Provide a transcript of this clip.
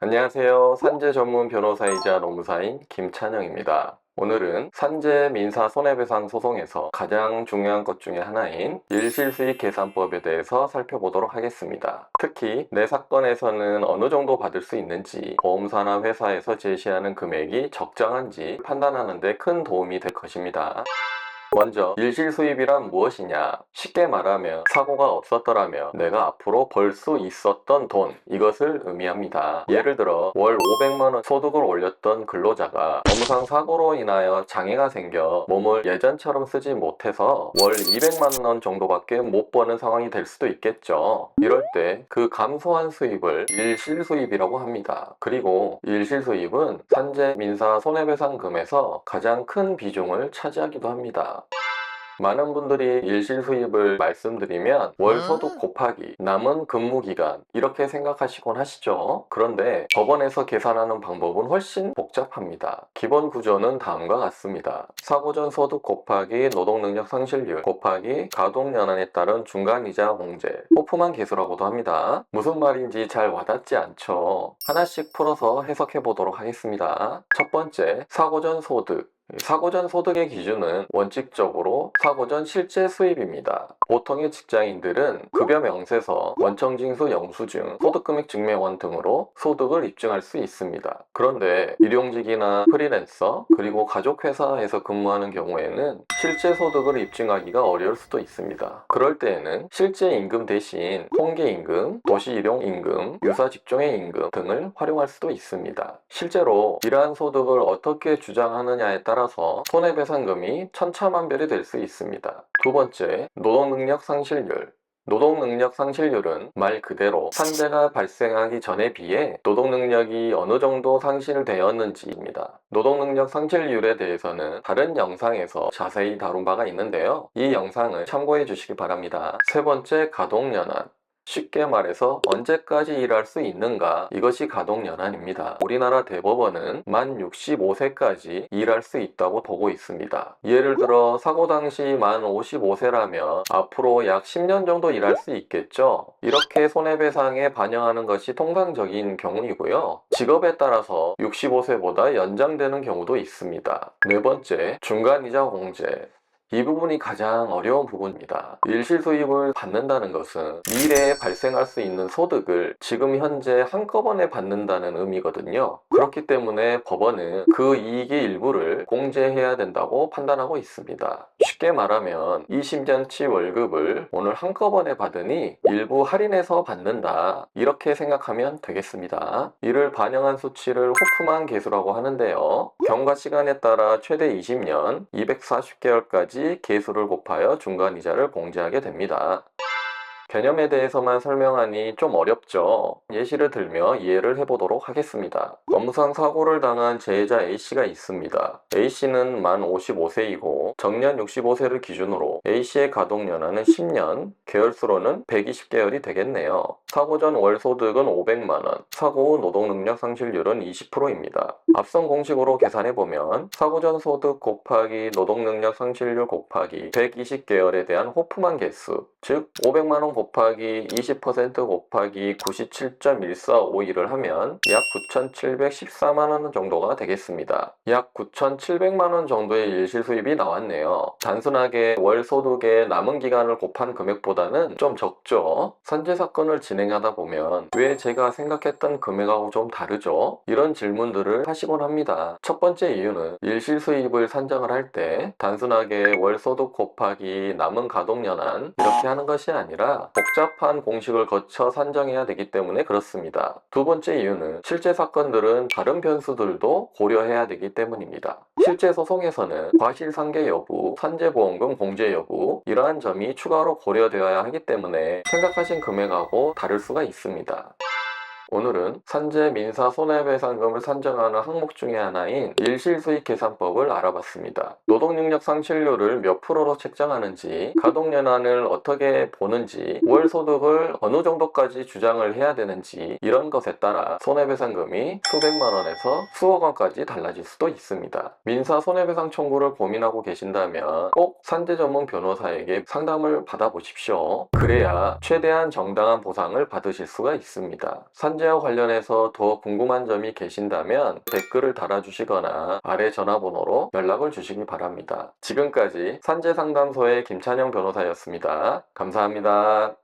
안녕하세요. 산재 전문 변호사이자 노무사인 김찬영입니다. 오늘은 산재 민사 손해배상 소송에서 가장 중요한 것 중에 하나인 일실수익 계산법에 대해서 살펴보도록 하겠습니다. 특히 내 사건에서는 어느 정도 받을 수 있는지, 보험사나 회사에서 제시하는 금액이 적정한지 판단하는 데 큰 도움이 될 것입니다. 먼저 일실수입이란 무엇이냐? 쉽게 말하면 사고가 없었더라면 내가 앞으로 벌 수 있었던 돈, 이것을 의미합니다. 예를 들어 월 500만 원 소득을 올렸던 근로자가 업무상 사고로 인하여 장애가 생겨 몸을 예전처럼 쓰지 못해서 월 200만 원 정도밖에 못 버는 상황이 될 수도 있겠죠. 이럴 때 그 감소한 수입을 일실수입이라고 합니다. 그리고 일실수입은 산재 민사 손해배상금에서 가장 큰 비중을 차지하기도 합니다. 많은 분들이 일실수입을 말씀드리면 월소득 곱하기 남은 근무기간 이렇게 생각하시곤 하시죠. 그런데 법원에서 계산하는 방법은 훨씬 복잡합니다. 기본 구조는 다음과 같습니다. 사고 전 소득 곱하기 노동능력 상실률 곱하기 가동연한에 따른 중간이자 공제, 호프만 계수라고도 합니다. 무슨 말인지 잘 와닿지 않죠? 하나씩 풀어서 해석해 보도록 하겠습니다. 첫 번째, 사고 전 소득. 사고 전 소득의 기준은 원칙적으로 사고 전 실제 수입입니다. 보통의 직장인들은 급여 명세서, 원청징수 영수증, 소득금액 증명원 등으로 소득을 입증할 수 있습니다. 그런데 일용직이나 프리랜서, 그리고 가족회사에서 근무하는 경우에는 실제 소득을 입증하기가 어려울 수도 있습니다. 그럴 때에는 실제 임금 대신 통계임금, 도시일용임금, 유사직종의 임금 등을 활용할 수도 있습니다. 실제로 이러한 소득을 어떻게 주장하느냐에 따라서 손해배상금이 천차만별이 될 수 있습니다. 두 번째, 노동능력 상실률. 노동능력 상실률은 말 그대로 산재가 발생하기 전에 비해 노동능력이 어느 정도 상실되었는지입니다. 노동능력 상실률에 대해서는 다른 영상에서 자세히 다룬 바가 있는데요. 이 영상을 참고해 주시기 바랍니다. 세 번째, 가동연한. 쉽게 말해서 언제까지 일할 수 있는가, 이것이 가동연한입니다. 우리나라 대법원은 만 65세까지 일할 수 있다고 보고 있습니다. 예를 들어 사고 당시 만 55세라면 앞으로 약 10년 정도 일할 수 있겠죠. 이렇게 손해배상에 반영하는 것이 통상적인 경우이고요. 직업에 따라서 65세보다 연장되는 경우도 있습니다. 네 번째, 중간이자 공제. 이 부분이 가장 어려운 부분입니다. 일실수입을 받는다는 것은 미래에 발생할 수 있는 소득을 지금 현재 한꺼번에 받는다는 의미거든요. 그렇기 때문에 법원은 그 이익의 일부를 공제해야 된다고 판단하고 있습니다. 쉽게 말하면 20년치 월급을 오늘 한꺼번에 받으니 일부 할인해서 받는다, 이렇게 생각하면 되겠습니다. 이를 반영한 수치를 호프만 계수라고 하는데요. 경과 시간에 따라 최대 20년, 240개월까지 계수를 곱하여 중간이자를 공제하게 됩니다. 개념에 대해서만 설명하니 좀 어렵죠. 예시를 들며 이해를 해보도록 하겠습니다. 업무상 사고를 당한 재해자 A씨가 있습니다. A씨는 만 55세이고 정년 65세를 기준으로 A씨의 가동연한은 10년, 계열수로는 120개월이 되겠네요. 사고 전 월 소득은 500만원, 사고 후 노동능력 상실률은 20%입니다. 앞선 공식으로 계산해보면 사고 전 소득 곱하기 노동능력 상실률 곱하기 120개월에 대한 호프만 개수, 즉 500만원 곱하기 20% 곱하기 97.1451을 하면 약 9,714만원 정도가 되겠습니다. 약 9,700만원 정도의 일실수입이 나왔네요. 단순하게 월 소득의 남은 기간을 곱한 금액보다는 좀 적죠. 산재 사건을 진행하다 보면 왜 제가 생각했던 금액하고 좀 다르죠? 이런 질문들을 하시곤 합니다. 첫 번째 이유는 일실수입을 산정을 할 때 단순하게 월 소득 곱하기 남은 가동연한 이렇게 하는 것이 아니라 복잡한 공식을 거쳐 산정해야 되기 때문에 그렇습니다. 두 번째 이유는 실제 사건들은 다른 변수들도 고려해야 되기 때문입니다. 실제 소송에서는 과실상계 여부, 산재보험금 공제 여부, 이러한 점이 추가로 고려되어야 하기 때문에 생각하신 금액하고 다를 수가 있습니다. 오늘은 산재 민사 손해배상금을 산정하는 항목 중에 하나인 일실수익 계산법을 알아봤습니다. 노동능력 상실률을 몇 프로로 책정하는지, 가동연한을 어떻게 보는지, 월 소득을 어느 정도까지 주장을 해야 되는지, 이런 것에 따라 손해배상금이 수백만 원에서 수억 원까지 달라질 수도 있습니다. 민사 손해배상 청구를 고민하고 계신다면 꼭 산재 전문 변호사에게 상담을 받아보십시오. 그래야 최대한 정당한 보상을 받으실 수가 있습니다. 산재 산재와 관련해서 더 궁금한 점이 계신다면 댓글을 달아주시거나 아래 전화번호로 연락을 주시기 바랍니다. 지금까지 산재상담소의 김찬영 변호사였습니다. 감사합니다.